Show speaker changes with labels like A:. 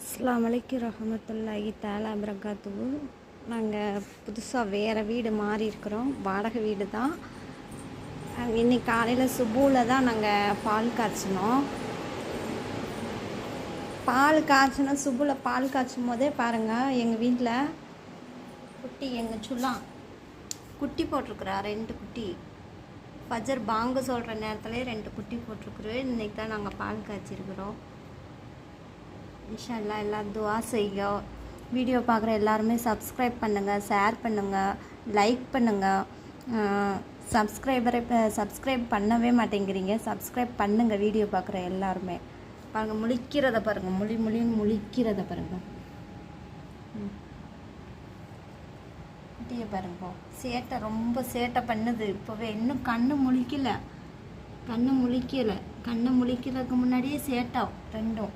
A: அஸ்ஸலாமு அலைக்கும் ரஹமத்துல்லாஹி தஆலா பரகாத்துஹு. நாங்கள் புதுசாக வேறு வீடு மாறி இருக்கிறோம். வாடகை வீடு தான். இன்னைக்கு காலையில் சுபூவில் தான் நாங்கள் பால் காய்ச்சினோம். சுபூவில் பால் காய்ச்சும் போதே பாருங்கள், எங்கள் வீட்டில் குட்டி எங்கள் சுல்லாம் குட்டி போட்டிருக்குறா. 2 குட்டி. ஃபஜர் பாங்கு சொல்கிற நேரத்துலேயே 2 குட்டி போட்டிருக்குறோம். இன்றைக்கி தான் நாங்கள் பால் காய்ச்சிருக்கிறோம். இன்ஷா அல்லாஹ் எல்லாம் துஆ செய்யுங்க. வீடியோ பார்க்குற எல்லாருமே சப்ஸ்கிரைப் பண்ணுங்கள், ஷேர் பண்ணுங்கள், லைக் பண்ணுங்கள். சப்ஸ்கிரைப் பண்ணவே மாட்டேங்கிறீங்க. சப்ஸ்கிரைப் பண்ணுங்கள். வீடியோ பார்க்குற எல்லாருமே பாருங்கள், முழிக்கிறத பாருங்கள், முழின்னு முழிக்கிறத பாருங்கள். குட்டியை பாருங்க, ரொம்ப சேட்டை பண்ணுது. இப்போவே இன்னும் கண்ணு முழிக்கலை. கண்ணு முழிக்கிறதுக்கு முன்னாடியே சேட்டை ரெண்டும்.